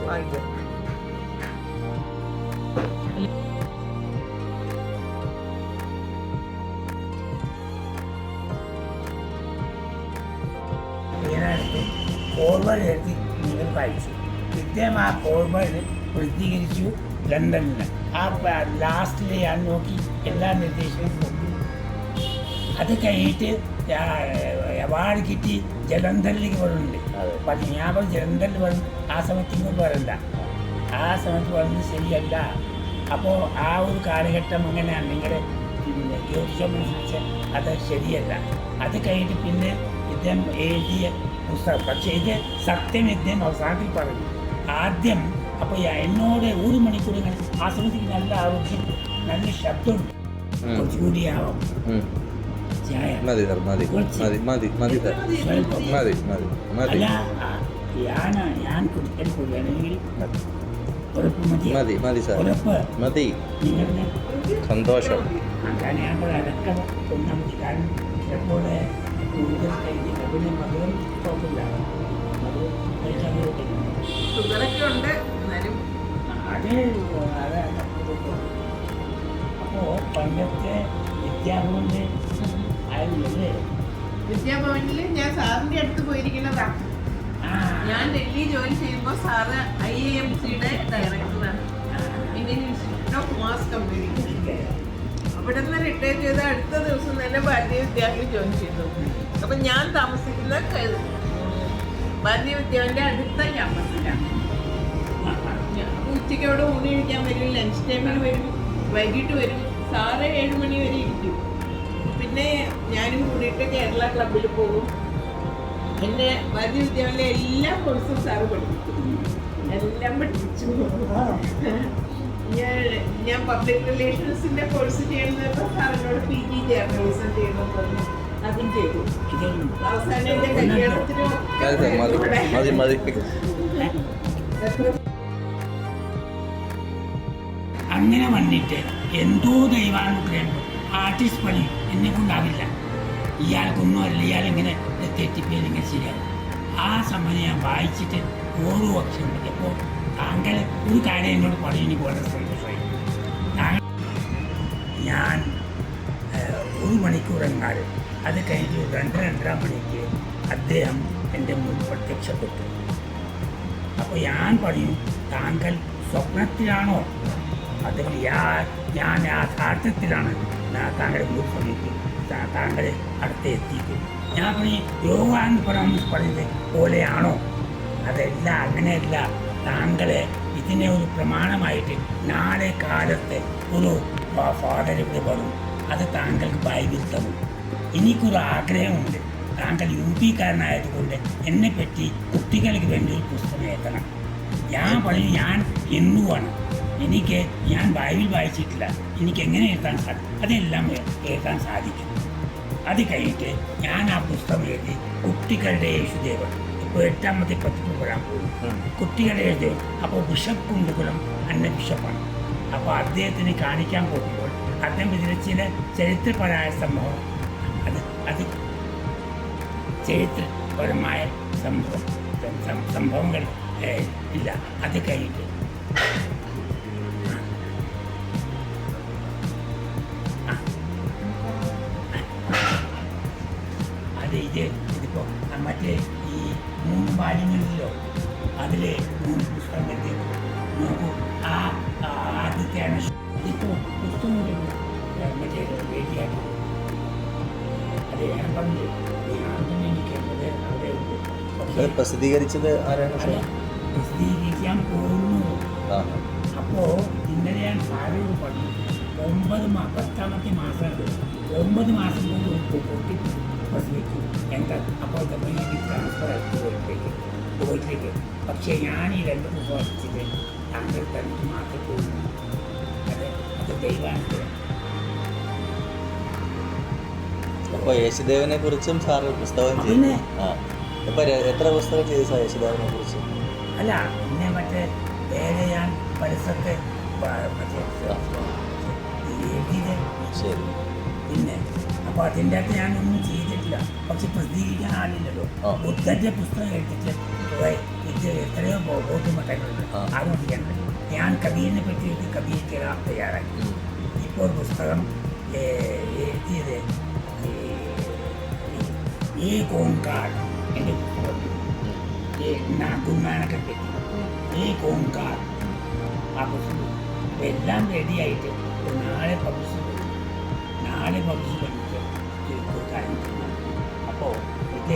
ഭാഗ്യം. ഫോർവേഡ് എഴുതി നിങ്ങൾ വായിച്ചു. ഇദ്ദേഹം ആ ഫോർവേഡ് പ്രസിദ്ധീകരിച്ചു ലണ്ടനിൽ. ആ ലാസ്റ്റിൽ ഞാൻ നോക്കി എല്ലാ നിർദ്ദേശവും കൊടുത്തു. അത് കഴിഞ്ഞിട്ട് അവാർഡ് കിട്ടി ജലന്ധറിലേക്ക് വരുന്നുണ്ട്. പക്ഷേ ഞാൻ ജലന്ധറിൽ വന്ന് ആ സമയത്ത് ഇങ്ങോട്ട് വരണ്ട. ആ സമയത്ത് വന്നത് ശരിയല്ല. അപ്പോൾ ആ ഒരു കാലഘട്ടം അങ്ങനെയാണ്. നിങ്ങളുടെ ജ്യോതിഷം അനുസരിച്ച് അത് ശരിയല്ല. അത് കഴിഞ്ഞിട്ട് പിന്നെ ഇദ്ദേഹം എഴുതിയ പുസ്തകം, പക്ഷേ ഇത് സത്യം ഇദ്ദേഹം അവസാനത്തിൽ പറഞ്ഞു. ആദ്യം അപ്പോൾ എന്നോട് 1 മണിക്കൂർ ഇങ്ങനെ ആ സമയത്ത് നല്ല ആരോഗ്യം, നല്ല ശബ്ദമുണ്ട്, കുറച്ചുകൂടി ആവാം ചായ ഞാൻ കുടിക്കാൻ പോവുകയാണെങ്കിൽ സന്തോഷം. അങ്ങനെ അതൊക്കെ ഒന്നാമത്തെ കാരണം ചിലപ്പോൾ കൂടുതൽ കഴിക്കുക പിന്നെ മധുരം കുഴപ്പമില്ല. അത് കഴിക്കാൻ ഷുഗറൊക്കെ ഉണ്ട് എന്നാലും അത് അപ്പോൾ പണ്ടത്തെ വിദ്യാഭവനിൽ ആയിരുന്നല്ലേ? വിദ്യാഭവനിൽ ഞാൻ സാറിന്റെ അടുത്ത് പോയിരിക്കുന്നതാ. ഞാൻ ഡൽഹി ജോയിൻ ചെയ്യുമ്പോൾ സാറ് IIMCയുടെ ഡയറക്ടറാണ്, Indian institute of mass communication. അവിടെ നിന്ന് റിട്ടയർ ചെയ്ത അടുത്ത ദിവസം തന്നെ ഭാരതീയ വിദ്യാലയം ജോയിൻ ചെയ്തു. അപ്പം ഞാൻ താമസിക്കുന്ന ഭാരതീയ വിദ്യാലയത്തിന്റെ അടുത്ത ക്യാമ്പസിലാണ്. അപ്പോൾ ഉച്ചയ്ക്ക് അവിടെ ഊണ് കഴിക്കാൻ വരും, ലഞ്ച് ടൈമിൽ വരും, വൈകിട്ട് വരും. സാറ് 7 മണി വരെ ഇരിക്കും. പിന്നെ ഞാനും കൂടിയിട്ട് കേരള ക്ലബിൽ പോകും. പിന്നെ ഭാരതീയ വിദ്യാലയം എല്ലാ കോഴ്സും സാറ് പഠിപ്പിക്കും, എല്ലാം പഠിപ്പിച്ചു. ഞാൻ പബ്ലിക് റിലേഷൻസിന്റെ കോഴ്സ് ചെയ്യുന്നപ്പോൾ സാറിനോട് PG ജേർണലിസം ചെയ്യണമെന്ന് പറഞ്ഞു. അതും ചെയ്തു. അവസാനം എൻ്റെ കല്യാണത്തിനും അങ്ങനെ വന്നിട്ട് എന്തോ ദൈവാനുഗ്രഹം. ആർട്ടിസ്റ്റ് പണി എന്നെ കൊണ്ടാവില്ല. ഇയാൾക്കൊന്നും അല്ല, ഇയാളിങ്ങനെ തെറ്റിപ്പേര് ഇങ്ങനെ ശരിയാവും. ആ സമയം ഞാൻ വായിച്ചിട്ട് ഓരോ അക്ഷരം അപ്പോൾ താങ്കൾ ഒരു കാര്യം എന്നോട് പറയും, എനിക്ക് വളരെ സന്തോഷമായി. ഞാൻ 1 മണിക്കൂർ എങ്ങാട് അത് കഴിഞ്ഞ് 2-2:30 മണിക്ക് അദ്ദേഹം എൻ്റെ മുന്നിൽ പ്രത്യക്ഷപ്പെട്ടു. അപ്പോൾ ഞാൻ പറയും, താങ്കൾ സ്വപ്നത്തിലാണോ അതിൽ ഞാൻ യാഥാർത്ഥ്യത്തിലാണ് താങ്കളുടെ മുന്നിൽ സമയത്ത് താങ്കൾ അടുത്ത് എത്തിയിട്ട്. ഞാൻ പറയും, യോഗ എന്ന് പറയുന്നത് പോലെയാണോ? അതല്ല, അങ്ങനെയല്ല. താങ്കളെ ഇതിനെ ഒരു പ്രമാണമായിട്ട് നാളെ കാലത്ത് ഒരു ഫാദർ ഇവിടെ വരും, അത് താങ്കൾക്ക് ബൈബിൾ തരും. എനിക്കൊരു ആഗ്രഹമുണ്ട്, താങ്കൾ UP-കാരനായതുകൊണ്ട് എന്നെപ്പറ്റി കുട്ടികൾക്ക് വേണ്ടി ഒരു പുസ്തകം എഴുതണം. ഞാൻ പറയും, ഞാൻ ഹിന്ദുവാണ്, ഞാൻ ബൈബിൾ വായിച്ചിട്ടില്ല, എനിക്ക് എങ്ങനെ എഴുതാൻ സാധിക്കും? അതെല്ലാം എഴുതാൻ സാധിക്കും. അത് കഴിഞ്ഞിട്ട് ഞാൻ ആ പുസ്തകം എഴുതി കുട്ടികളുടെ യേശുദേവൻ. ഇപ്പോൾ 8ാമത്തെ പതിപ്പ് വരാൻ പോകും. കുട്ടികളുടെ യേശുദേവൻ. അപ്പോൾ ബിഷപ്പ് കുണ്ടുകുളം അന്ന ബിഷപ്പാണ്. അപ്പോൾ അദ്ദേഹത്തിന് കാണിക്കാൻ പോകുമ്പോൾ അദ്ദേഹം ഇതിലെ ചില ചരിത്രപരമായ അത് ചരിത്രപരമായ സംഭവങ്ങൾ ഇല്ല. അത് കഴിഞ്ഞിട്ട് ഇതിപ്പോൾ മറ്റേ ഈ 3 ബാല്യങ്ങളിലോ അതിൽ 3 പുസ്തകം എത്തി നോക്കൂ. ആ ആദ്യത്തെയാണ് ഇപ്പോൾ പുസ്തകം മറ്റേ വേദിയാക്കി. അത് ഞാൻ പറഞ്ഞു, എനിക്കുള്ളത് അവിടെ ഉണ്ട്. പ്രസിദ്ധീകരിച്ചത് ആരാണ്? പ്രസിദ്ധീകരിക്കാൻ പോകുന്നു. അപ്പോൾ ഇന്നലെ ഞാൻ സാറോട് പറഞ്ഞു, 10ാമത്തെ മാസം 9 മാസം കൊണ്ട് പൊട്ടി പ്രസവിക്കും. എന്താ അപ്പോൾ ട്രാൻസ്ഫർ ആയിട്ട് കോഴിലേക്ക്. പക്ഷേ ഞാൻ ഈ 2 ദിവസം വച്ചിട്ട് താങ്കൾ തനിക്ക് മാത്രമേ പോകുന്നു. അത് ദൈവാനുഗ്രഹം. അപ്പോൾ യേശുദേവനെ കുറിച്ചും സാറ് പുസ്തകം ചെയ്തു. അപ്പോൾ എത്ര പുസ്തകം ചെയ്തു സാർ യേശുദേവനെ കുറിച്ച്? അല്ല, പിന്നെ മറ്റേ വേറെ ഞാൻ പരസ്യത്തെ ശരി. പിന്നെ അപ്പോൾ അതിൻ്റെ അകത്ത് ഞാനൊന്നും ചെയ്തിട്ടില്ല. പക്ഷെ പ്രസിദ്ധീകരിക്കാൻ ആളില്ലല്ലോ. ബുദ്ധൻ്റെ പുസ്തകം എഴുതിയിട്ട് ഇത് എത്രയോ ബോധ്യമട്ടങ്ങളുണ്ട്. ആ. അതുകൊണ്ട് ഞാൻ കബീറിനെ പറ്റി ഒരു കബീർ കിറാം തയ്യാറാക്കി. ഇപ്പോൾ ഒരു പുസ്തകം എഴുതിയത് ഈ കോൺകാർ എൻ്റെ പുസ്തകം ഗുരുനാനക്കെ പറ്റി ഈ കോൺകാർ ആ പുസ്തകം അപ്പോൾ എല്ലാം റെഡിയായിട്ട് നാളെ പബ്ലിഷ് പബ്ലിഷ് பண்ணிட்டு കൊടുക്കാൻ. അപ്പോൾ ഇത്